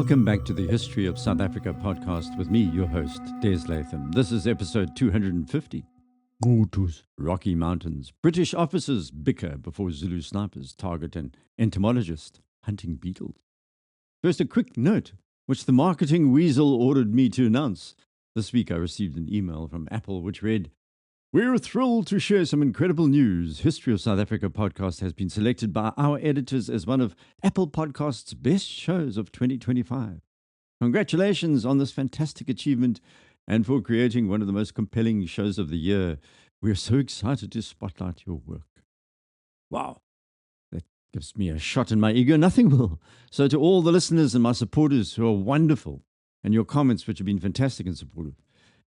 Welcome back to the History of South Africa podcast with me, your host, Des Latham. This is episode 250. Nqutu's Rocky Mountains. British officers bicker before Zulu snipers target an entomologist hunting beetles. First, a quick note, which the marketing weasel ordered me to announce. This week I received an email from Apple which read, "We're thrilled to share some incredible news. History of South Africa podcast has been selected by our editors as one of Apple Podcast's best shows of 2025. Congratulations on this fantastic achievement and for creating one of the most compelling shows of the year. We're so excited to spotlight your work." Wow, that gives me a shot in my ego. Nothing will. So to all the listeners and my supporters who are wonderful, and your comments which have been fantastic and supportive,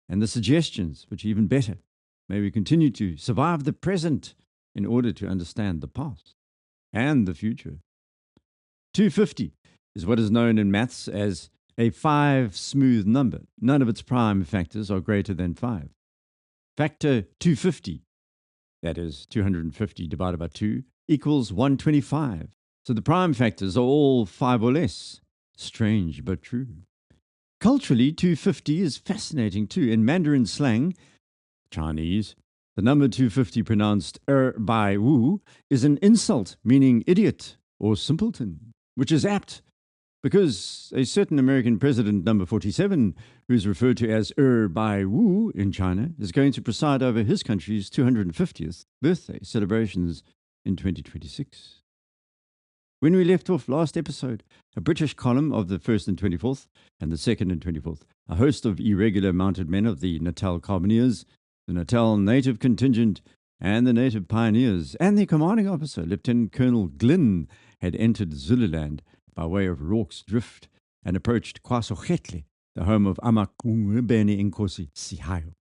and the suggestions which are even better, may we continue to survive the present in order to understand the past and the future. 250 is what is known in maths as a 5 smooth number. None of its prime factors are greater than 5. Factor 250, that is 250 divided by 2, equals 125. So the prime factors are all 5 or less. Strange but true. Culturally, 250 is fascinating too. In Mandarin slang, Chinese, the number 250 pronounced by Wu is an insult meaning idiot or simpleton, which is apt because a certain American president, number 47, who's referred to as by Wu in China, is going to preside over his country's 250th birthday celebrations in 2026. When we left off last episode, a British column of the 1st and 24th and the 2nd and 24th, a host of irregular mounted men of the Natal Carbineers, the Natal Native Contingent, and the Native Pioneers, and their commanding officer, Lieutenant Colonel Glyn, had entered Zululand by way of Rorke's Drift and approached kwaSogetle, the home of Mkhumbikazulu Sihayo.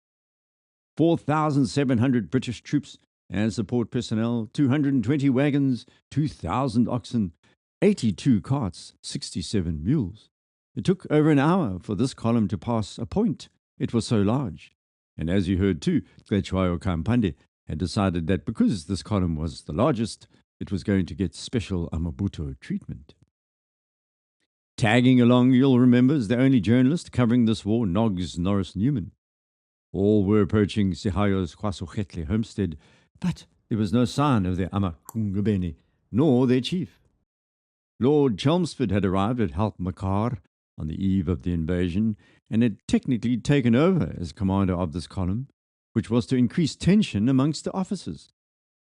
4,700 British troops and support personnel, 220 wagons, 2,000 oxen, 82 carts, 67 mules. It took over an hour for this column to pass a point. It was so large. And as you heard too, Kampande had decided that because this column was the largest, it was going to get special Amabuto treatment. Tagging along, you'll remember, is the only journalist covering this war, Noggs Norris Newman. All were approaching Sihayo's kwaSogetle homestead, but there was no sign of their Mkhumbikazulu, nor their chief. Lord Chelmsford had arrived at Hamilton-Browne on the eve of the invasion, and had technically taken over as commander of this column, which was to increase tension amongst the officers.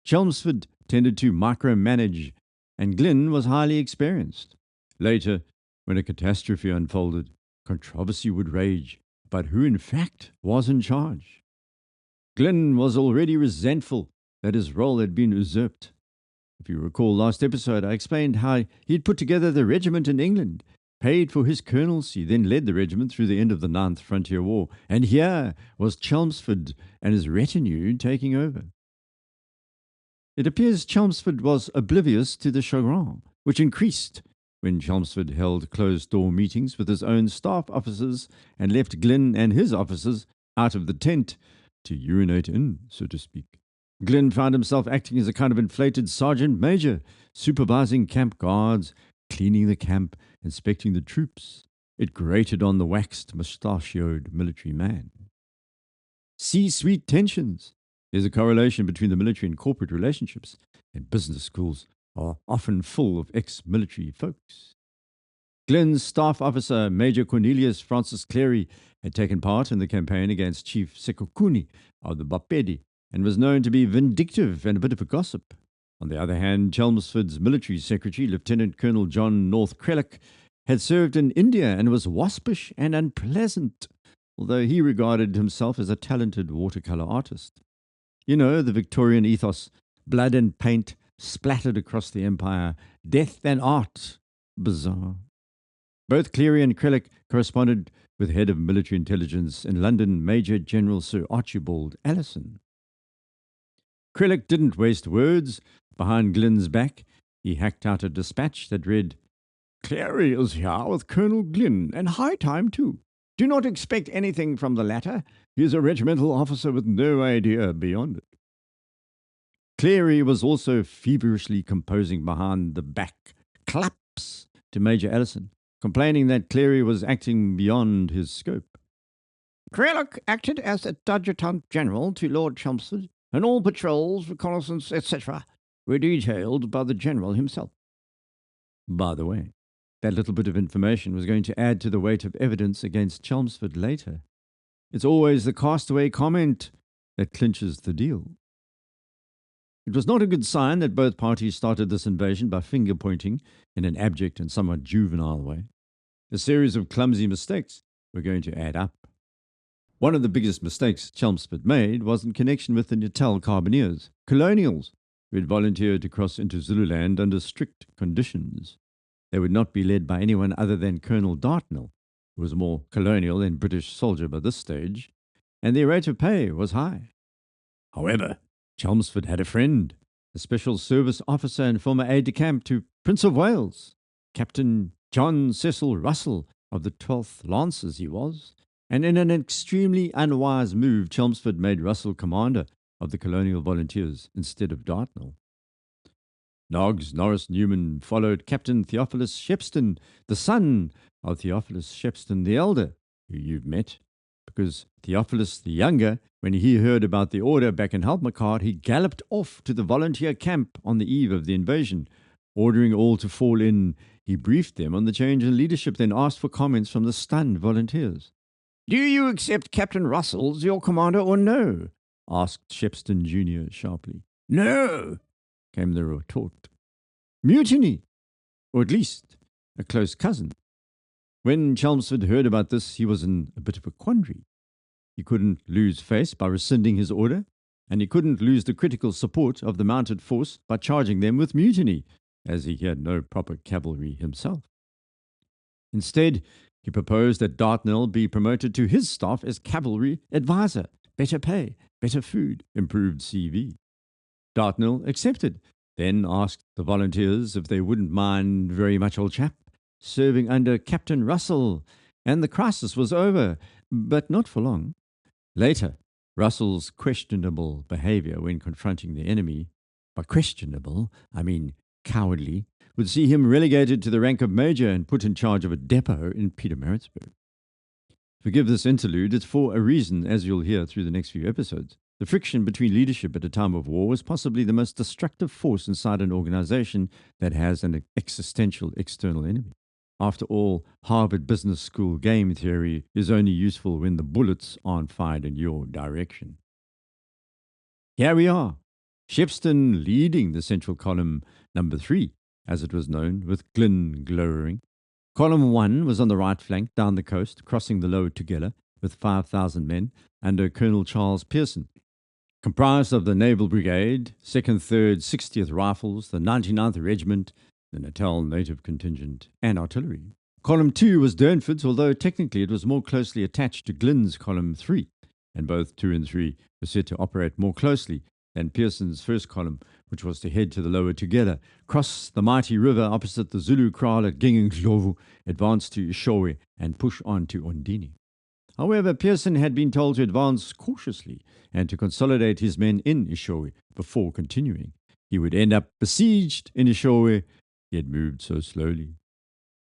Chelmsford tended to micromanage, and Glyn was highly experienced. Later, when a catastrophe unfolded, controversy would rage about who in fact was in charge. Glyn was already resentful that his role had been usurped. If you recall last episode, I explained how he had put together the regiment in England, paid for his colonelcy, then led the regiment through the end of the 9th Frontier War. And here was Chelmsford and his retinue taking over. It appears Chelmsford was oblivious to the chagrin, which increased when Chelmsford held closed-door meetings with his own staff officers and left Glyn and his officers out of the tent to urinate in, so to speak. Glyn found himself acting as a kind of inflated sergeant major, supervising camp guards, cleaning the camp, inspecting the troops. It grated on the waxed, mustachioed military man. C-suite tensions. There's a correlation between the military and corporate relationships, and business schools are often full of ex-military folks. Glyn's staff officer, Major Cornelius Francis Cleary, had taken part in the campaign against Chief Sekhukhune of the Bapedi, and was known to be vindictive and a bit of a gossip. On the other hand, Chelmsford's military secretary, Lieutenant Colonel John North Krellick, had served in India and was waspish and unpleasant, although he regarded himself as a talented watercolor artist. You know, the Victorian ethos, blood and paint splattered across the empire, death and art. Bizarre. Both Cleary and Krellick corresponded with head of military intelligence in London, Major General Sir Archibald Allison. Krellick didn't waste words. Behind Glyn's back, he hacked out a dispatch that read, "Cleary is here with Colonel Glyn, and high time too. Do not expect anything from the latter. He is a regimental officer with no idea beyond it." Cleary was also feverishly composing behind the back claps to Major Allison, complaining that Cleary was acting beyond his scope. Crelock acted as adjutant general to Lord Chelmsford, and all patrols, reconnaissance, etc., were detailed by the general himself. By the way, that little bit of information was going to add to the weight of evidence against Chelmsford later. It's always the castaway comment that clinches the deal. It was not a good sign that both parties started this invasion by finger-pointing in an abject and somewhat juvenile way. A series of clumsy mistakes were going to add up. One of the biggest mistakes Chelmsford made was in connection with the Natal Carbineers, colonials, who had volunteered to cross into Zululand under strict conditions. They would not be led by anyone other than Colonel Dartnell, who was more colonial than British soldier by this stage, and their rate of pay was high. However, Chelmsford had a friend, a special service officer and former aide-de-camp to Prince of Wales, Captain John Cecil Russell of the 12th Lancers he was, and in an extremely unwise move, Chelmsford made Russell commander of the colonial volunteers instead of Dartnell. Noggs Norris Newman followed Captain Theophilus Shepstone, the son of Theophilus Shepstone the Elder, who you've met, because Theophilus the Younger, when he heard about the order back in Helpmacart, he galloped off to the volunteer camp on the eve of the invasion. Ordering all to fall in, he briefed them on the change in leadership, then asked for comments from the stunned volunteers. Do you accept Captain Russell as your commander or no? Asked Shepstone Jr. sharply. No, came the retort. Mutiny, or at least a close cousin. When Chelmsford heard about this, he was in a bit of a quandary. He couldn't lose face by rescinding his order, and he couldn't lose the critical support of the mounted force by charging them with mutiny, as he had no proper cavalry himself. Instead, he proposed that Dartnell be promoted to his staff as cavalry advisor, better pay, better food, improved CV. Dartnell accepted, then asked the volunteers if they wouldn't mind very much, old chap, serving under Captain Russell, and the crisis was over, but not for long. Later, Russell's questionable behavior when confronting the enemy, by questionable, I mean cowardly, would see him relegated to the rank of major and put in charge of a depot in Pietermaritzburg. Forgive this interlude, it's for a reason, as you'll hear through the next few episodes. The friction between leadership at a time of war is possibly the most destructive force inside an organization that has an existential external enemy. After all, Harvard Business School game theory is only useful when the bullets aren't fired in your direction. Here we are, Shepstone leading the central column, number 3, as it was known, with Glyn glowering. Column 1 was on the right flank down the coast, crossing the Lower Tugela with 5,000 men under Colonel Charles Pearson, comprised of the Naval Brigade, 2nd, 3rd, 60th Rifles, the 99th Regiment, the Natal Native Contingent, and artillery. Column 2 was Durnford's, although technically it was more closely attached to Glyn's Column 3, and both 2 and 3 were said to operate more closely than Pearson's first column, which was to head to the Lower Tugela, cross the mighty river opposite the Zulu kraal at Gingindlovu, advance to Ishowe, and push on to Ondini. However, Pearson had been told to advance cautiously and to consolidate his men in Ishowe before continuing. He would end up besieged in Ishowe. He had moved so slowly.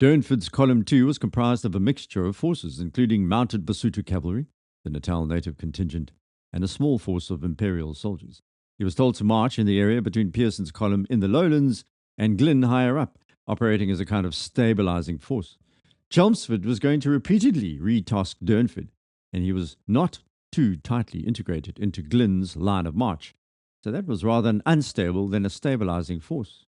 Durnford's Column 2 was comprised of a mixture of forces, including mounted Basotho cavalry, the Natal native contingent, and a small force of imperial soldiers. He was told to march in the area between Pearson's column in the lowlands and Glyn higher up, operating as a kind of stabilizing force. Chelmsford was going to repeatedly retask Durnford, and he was not too tightly integrated into Glyn's line of march, so that was rather an unstable than a stabilizing force.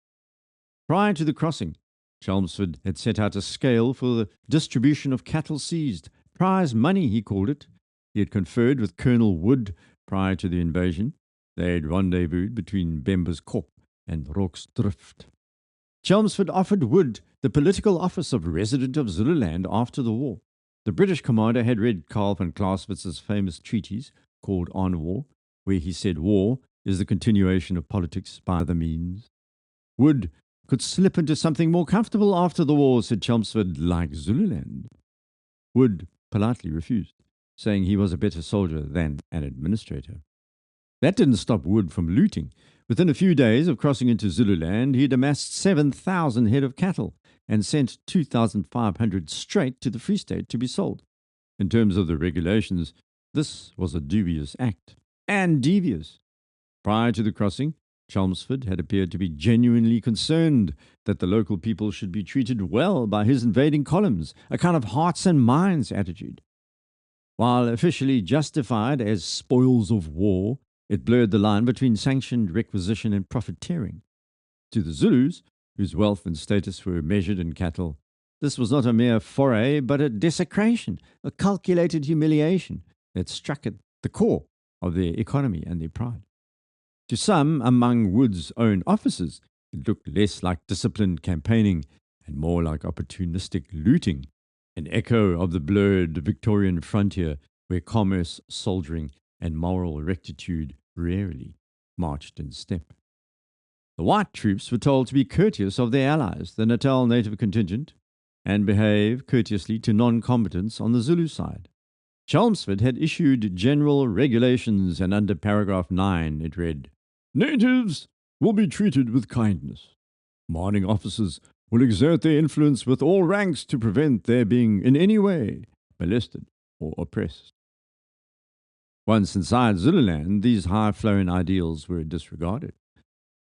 Prior to the crossing, Chelmsford had set out a scale for the distribution of cattle seized, prize money he called it. He had conferred with Colonel Wood prior to the invasion. They had rendezvoused between Bemba's Kop and Roxdrift. Chelmsford offered Wood the political office of Resident of Zululand after the war. The British commander had read Karl von Clausewitz's famous treatise called On War, where he said war is the continuation of politics by other means. Wood could slip into something more comfortable after the war, said Chelmsford, like Zululand. Wood politely refused, saying he was a better soldier than an administrator. That didn't stop Wood from looting. Within a few days of crossing into Zululand, he had amassed 7,000 head of cattle, and sent 2,500 straight to the Free State to be sold. In terms of the regulations, this was a dubious act, and devious. Prior to the crossing, Chelmsford had appeared to be genuinely concerned that the local people should be treated well by his invading columns, a kind of hearts and minds attitude. While officially justified as spoils of war, it blurred the line between sanctioned requisition and profiteering. To the Zulus, whose wealth and status were measured in cattle, this was not a mere foray, but a desecration, a calculated humiliation that struck at the core of their economy and their pride. To some among Wood's own officers, it looked less like disciplined campaigning and more like opportunistic looting, an echo of the blurred Victorian frontier where commerce, soldiering, and moral rectitude rarely marched in step. The white troops were told to be courteous of their allies, the Natal native contingent, and behave courteously to non-combatants on the Zulu side. Chelmsford had issued general regulations, and under paragraph 9 it read, "Natives will be treated with kindness. Commanding officers will exert their influence with all ranks to prevent their being in any way molested or oppressed." Once inside Zululand, these high-flown ideals were disregarded.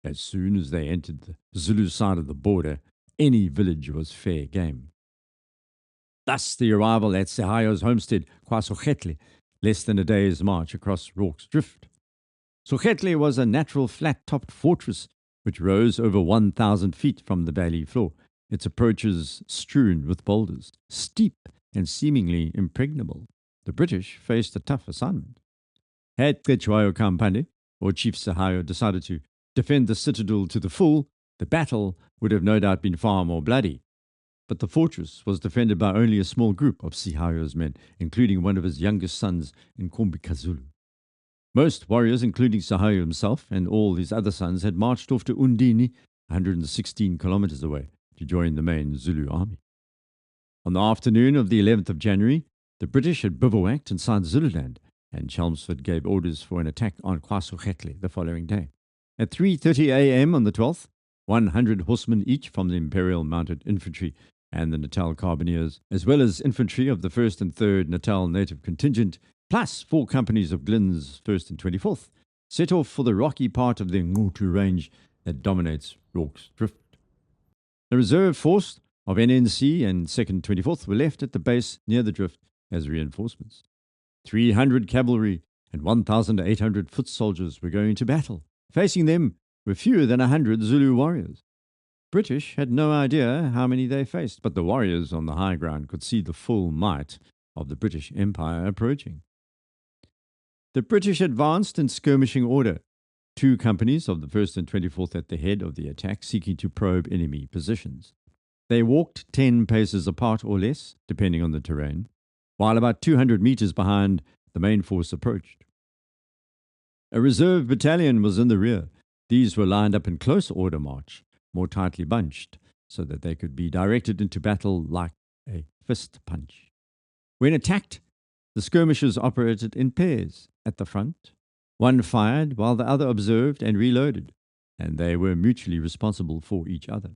As soon as they entered the Zulu side of the border, any village was fair game. Thus the arrival at Sihayo's homestead, kwaSogetle, less than a day's march across Rorke's Drift. Sogetle was a natural flat-topped fortress which rose over 1,000 feet from the valley floor, its approaches strewn with boulders, steep and seemingly impregnable. The British faced a tough assignment. Had Cetshwayo Kampane, or Chief Sihayo, decided to defend the citadel to the full, the battle would have no doubt been far more bloody. But the fortress was defended by only a small group of Sihayo's men, including one of his youngest sons, Mkhumbikazulu. Most warriors, including Sihayo himself and all his other sons, had marched off to Undini, 116 kilometers away, to join the main Zulu army. On the afternoon of the 11th of January, the British had bivouacked inside Zululand, and Chelmsford gave orders for an attack on kwaSogetle the following day. At 3:30 a.m. on the 12th, 100 horsemen each from the Imperial Mounted Infantry and the Natal Carbineers, as well as infantry of the 1st and 3rd Natal Native Contingent, plus 4 companies of Glyn's 1st and 24th, set off for the rocky part of the Nqutu range that dominates Rorke's Drift. The reserve force of NNC and 2nd 24th were left at the base near the drift as reinforcements. 300 cavalry and 1,800 foot soldiers were going to battle. Facing them were fewer than 100 Zulu warriors. British had no idea how many they faced, but the warriors on the high ground could see the full might of the British Empire approaching. The British advanced in skirmishing order, 2 companies of the 1st and 24th at the head of the attack, seeking to probe enemy positions. They walked 10 paces apart or less, depending on the terrain, while about 200 meters behind, the main force approached. A reserve battalion was in the rear. These were lined up in close order march, more tightly bunched, so that they could be directed into battle like a fist punch. When attacked, the skirmishers operated in pairs at the front. One fired while the other observed and reloaded, and they were mutually responsible for each other.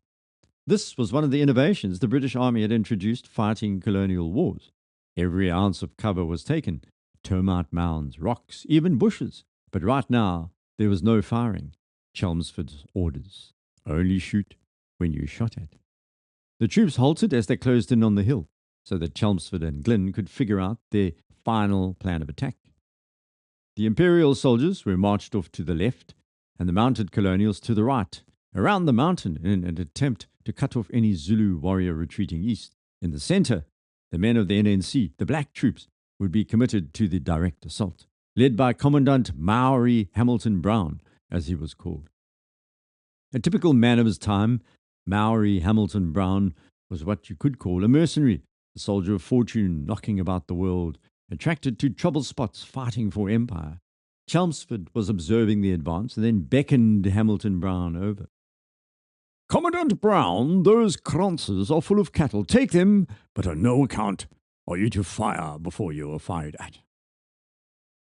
This was one of the innovations the British Army had introduced fighting colonial wars. Every ounce of cover was taken, termite mounds, rocks, even bushes. But right now, there was no firing. Chelmsford's orders. Only shoot when you're shot at. The troops halted as they closed in on the hill, so that Chelmsford and Glyn could figure out their final plan of attack. The Imperial soldiers were marched off to the left, and the mounted colonials to the right, around the mountain in an attempt to cut off any Zulu warrior retreating east. In the center, the men of the NNC, the black troops, would be committed to the direct assault, led by Commandant Maori Hamilton-Browne, as he was called. A typical man of his time, Maori Hamilton-Browne was what you could call a mercenary, a soldier of fortune knocking about the world, attracted to trouble spots fighting for empire. Chelmsford was observing the advance and then beckoned Hamilton-Browne over. "Commandant Browne, those kranzes are full of cattle. Take them, but on no account are you to fire before you are fired at."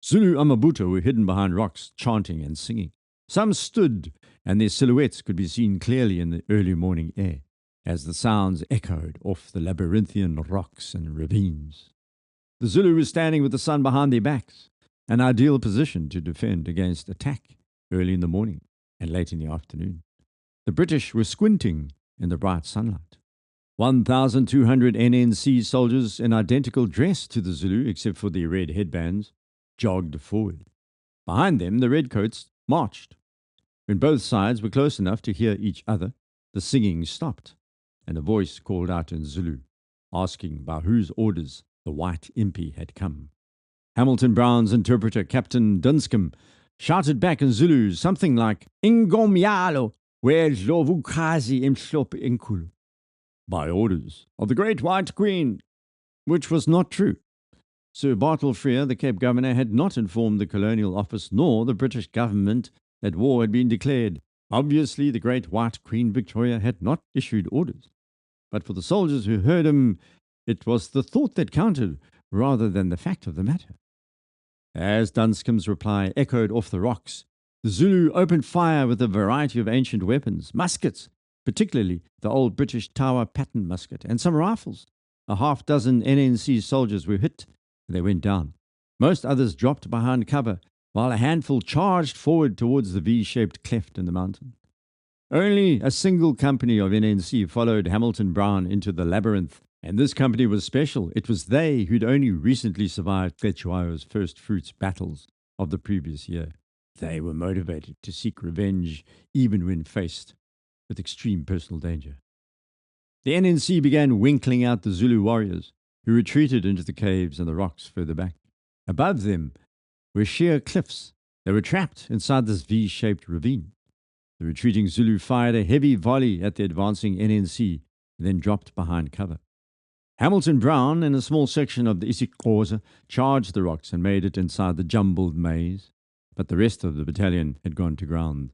Zulu Amabuto were hidden behind rocks, chanting and singing. Some stood, and their silhouettes could be seen clearly in the early morning air. as the sounds echoed off the labyrinthian rocks and ravines. The Zulu was standing with the sun behind their backs, an ideal position to defend against attack early in the morning and late in the afternoon. The British were squinting in the bright sunlight. 1,200 NNC soldiers in identical dress to the Zulu, except for their red headbands, jogged forward. Behind them, the redcoats marched. When both sides were close enough to hear each other, the singing stopped, and a voice called out in Zulu, asking by whose orders the white impi had come. Hamilton-Browne's interpreter, Captain Dunscombe, shouted back in Zulu something like, "Ingomyalo, where's Lovukazi imhlop Nqutu?" By orders of the Great White Queen, which was not true. Sir Bartle Frere, the Cape Governor, had not informed the Colonial Office nor the British government that war had been declared. Obviously, the Great White Queen Victoria had not issued orders. But for the soldiers who heard him, it was the thought that counted rather than the fact of the matter. As Dunscombe's reply echoed off the rocks, the Zulu opened fire with a variety of ancient weapons, muskets, particularly the old British Tower pattern musket, and some rifles. A half-dozen NNC soldiers were hit, and they went down. Most others dropped behind cover, while a handful charged forward towards the V-shaped cleft in the mountain. Only a single company of NNC followed Hamilton-Browne into the labyrinth, and this company was special. It was they who'd only recently survived Cetshwayo's first fruits battles of the previous year. They were motivated to seek revenge, even when faced with extreme personal danger. The NNC began winkling out the Zulu warriors, who retreated into the caves and the rocks further back. Above them were sheer cliffs. They were trapped inside this V-shaped ravine. The retreating Zulu fired a heavy volley at the advancing NNC, then dropped behind cover. Hamilton-Browne and a small section of the assegais charged the rocks and made it inside the jumbled maze, but the rest of the battalion had gone to ground.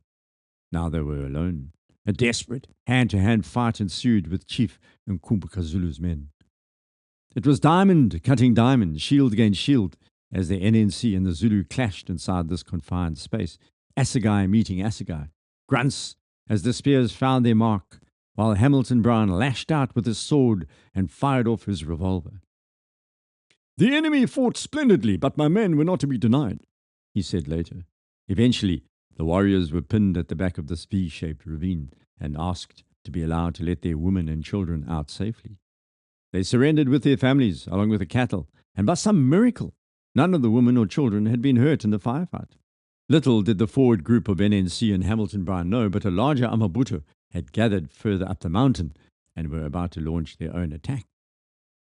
Now they were alone. A desperate hand-to-hand fight ensued with Chief Mkhumbikazulu's men. It was diamond cutting diamond, shield against shield, as the NNC and the Zulu clashed inside this confined space, assegai meeting assegai, grunts as the spears found their mark, while Hamilton-Browne lashed out with his sword and fired off his revolver. "The enemy fought splendidly, but my men were not to be denied," he said later. Eventually, the warriors were pinned at the back of this V-shaped ravine and asked to be allowed to let their women and children out safely. They surrendered with their families, along with the cattle, and by some miracle, none of the women or children had been hurt in the firefight. Little did the forward group of NNC and Hamilton-Browne know, but a larger Amabuto had gathered further up the mountain and were about to launch their own attack.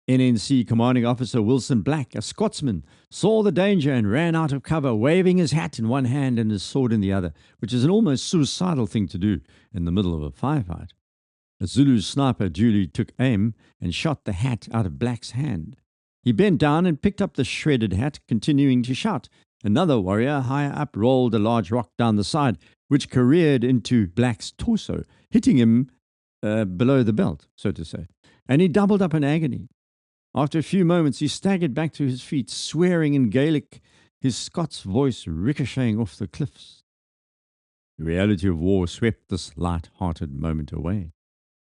NNC Commanding Officer Wilson Black, a Scotsman, saw the danger and ran out of cover, waving his hat in one hand and his sword in the other, which is an almost suicidal thing to do in the middle of a firefight. A Zulu sniper duly took aim and shot the hat out of Black's hand. He bent down and picked up the shredded hat, continuing to shout. Another warrior higher up rolled a large rock down the side, which careered into Black's torso, hitting him below the belt, so to say, and he doubled up in agony. After a few moments, he staggered back to his feet, swearing in Gaelic, his Scots voice ricocheting off the cliffs. The reality of war swept this light-hearted moment away.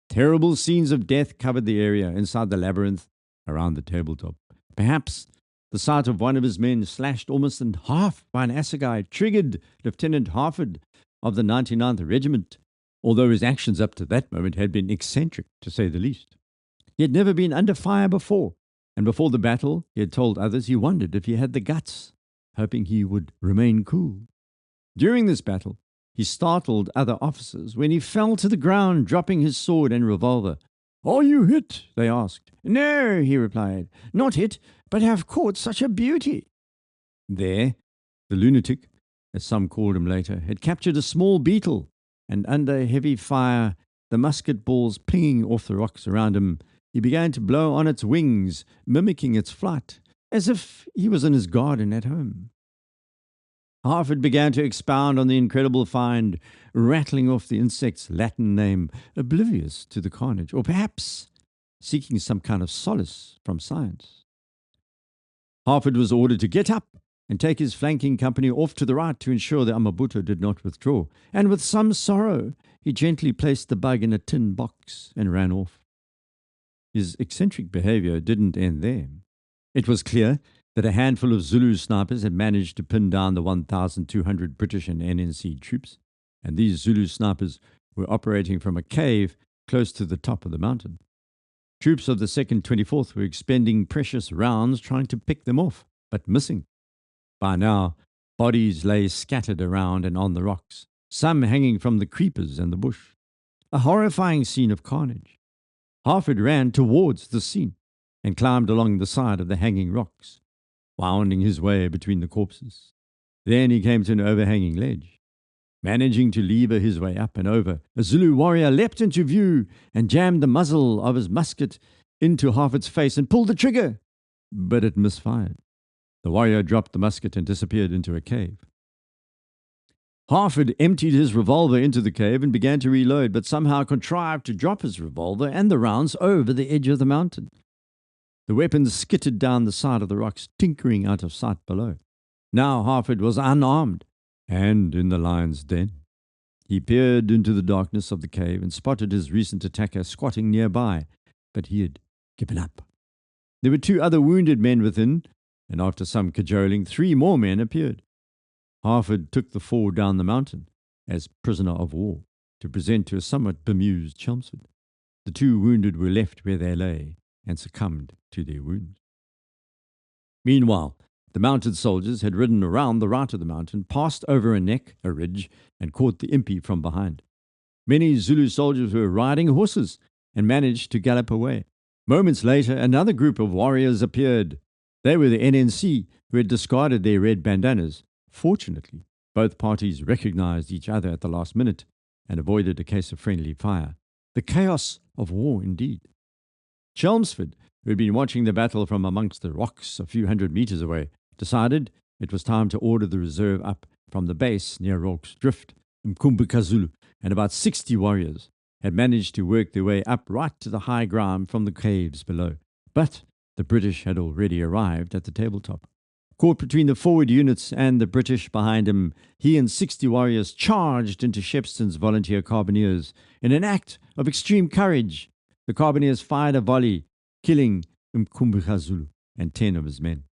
Terrible scenes of death covered the area inside the labyrinth around the tabletop. Perhaps the sight of one of his men slashed almost in half by an assegai triggered Lieutenant Harford of the 99th Regiment, although his actions up to that moment had been eccentric, to say the least. He had never been under fire before, and before the battle he had told others he wondered if he had the guts, hoping he would remain cool. During this battle, he startled other officers when he fell to the ground, dropping his sword and revolver. "Are you hit?" they asked. "No," he replied, "not hit, but have caught such a beauty." There, the lunatic, as some called him later, had captured a small beetle, and under heavy fire, the musket balls pinging off the rocks around him, he began to blow on its wings, mimicking its flight, as if he was in his garden at home. Harford began to expound on the incredible find, rattling off the insect's Latin name, oblivious to the carnage, or perhaps seeking some kind of solace from science. Harford was ordered to get up and take his flanking company off to the right to ensure the Amabuto did not withdraw, and with some sorrow he gently placed the bug in a tin box and ran off. His eccentric behavior didn't end there. It was clear that a handful of Zulu snipers had managed to pin down the 1,200 British and NNC troops, and these Zulu snipers were operating from a cave close to the top of the mountain. Troops of the 2nd 24th were expending precious rounds trying to pick them off, but missing. By now, bodies lay scattered around and on the rocks, some hanging from the creepers and the bush. A horrifying scene of carnage. Harford ran towards the scene and climbed along the side of the hanging rocks, wounding his way between the corpses. Then he came to an overhanging ledge. Managing to lever his way up and over, a Zulu warrior leapt into view and jammed the muzzle of his musket into Harford's face and pulled the trigger, but it misfired. The warrior dropped the musket and disappeared into a cave. Harford emptied his revolver into the cave and began to reload, but somehow contrived to drop his revolver and the rounds over the edge of the mountain. The weapons skittered down the side of the rocks, tinkering out of sight below. Now Harford was unarmed and in the lion's den. He peered into the darkness of the cave and spotted his recent attacker squatting nearby, but he had given up. There were 2 other wounded men within, and after some cajoling, 3 more men appeared. Harford took the 4 down the mountain as prisoner of war to present to a somewhat bemused Chelmsford. The 2 wounded were left where they lay and succumbed to their wounds. Meanwhile, the mounted soldiers had ridden around the right of the mountain, passed over a neck, a ridge, and caught the impi from behind. Many Zulu soldiers were riding horses and managed to gallop away. Moments later, another group of warriors appeared. They were the NNC, who had discarded their red bandanas. Fortunately, both parties recognized each other at the last minute and avoided a case of friendly fire. The chaos of war indeed. Chelmsford, who had been watching the battle from amongst the rocks a few hundred meters away, decided it was time to order the reserve up from the base near Rorke's Drift. Mkhumbikazulu and about 60 warriors had managed to work their way up right to the high ground from the caves below. But the British had already arrived at the tabletop. Caught between the forward units and the British behind him, he and 60 warriors charged into Shepston's volunteer carbineers in an act of extreme courage. The carbineers fired a volley, killing Mkhumbikazulu and 10 of his men.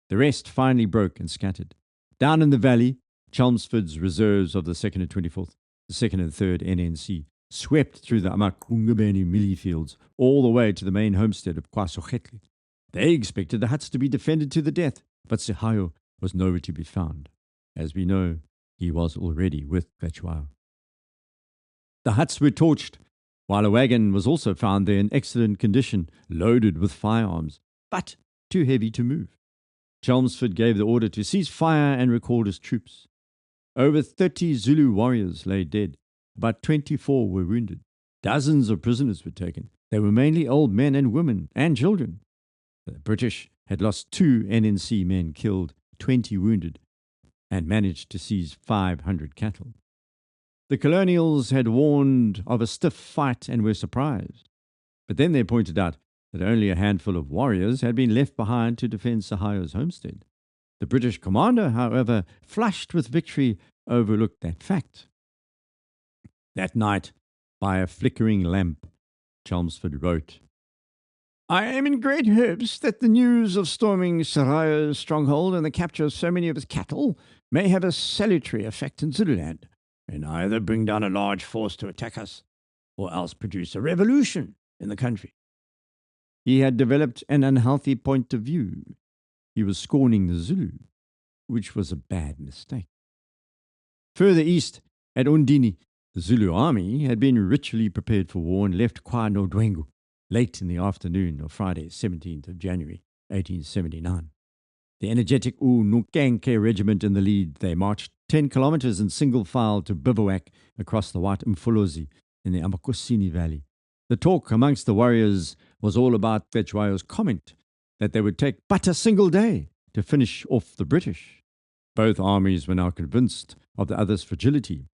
The rest finally broke and scattered. Down in the valley, Chelmsford's reserves of the 2nd and 24th, the 2nd and 3rd NNC, swept through the Mkhumbikazulu mealie fields all the way to the main homestead of kwaSogetle. They expected the huts to be defended to the death, but Sihayo was nowhere to be found. As we know, he was already with Nqutu. The huts were torched, while a wagon was also found there in excellent condition, loaded with firearms, but too heavy to move. Chelmsford gave the order to cease fire and recalled his troops. Over 30 Zulu warriors lay dead. About 24 were wounded. Dozens of prisoners were taken. They were mainly old men and women and children. The British had lost 2 NNC men killed, 20 wounded, and managed to seize 500 cattle. The colonials had warned of a stiff fight and were surprised. But then they pointed out that only a handful of warriors had been left behind to defend Sihayo's homestead. The British commander, however, flushed with victory, overlooked that fact. That night, by a flickering lamp, Chelmsford wrote, "I am in great hopes that the news of storming Sihayo's stronghold and the capture of so many of his cattle may have a salutary effect in Zululand, and either bring down a large force to attack us, or else produce a revolution in the country." He had developed an unhealthy point of view. He was scorning the Zulu, which was a bad mistake. Further east, at Undini, the Zulu army had been ritually prepared for war and left kwaNodwengu late in the afternoon of Friday, 17th of January, 1879. The energetic Unukenke regiment in the lead, they marched 10 kilometers in single file to bivouac across the White Mfolozi in the Amakosini Valley. The talk amongst the warriors was all about Nqutu's comment that they would take but a single day to finish off the British. Both armies were now convinced of the other's fragility,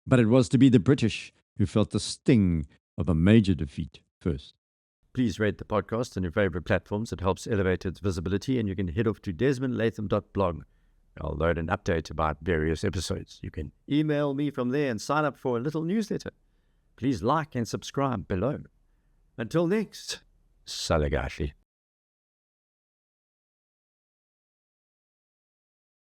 but it was to be the British who felt the sting of a major defeat first. Please rate the podcast on your favorite platforms. It helps elevate its visibility, and you can head off to desmondlatham.blog I'll load an update about various episodes. You can email me from there and sign up for a little newsletter. Please like and subscribe below. Until next, salutary.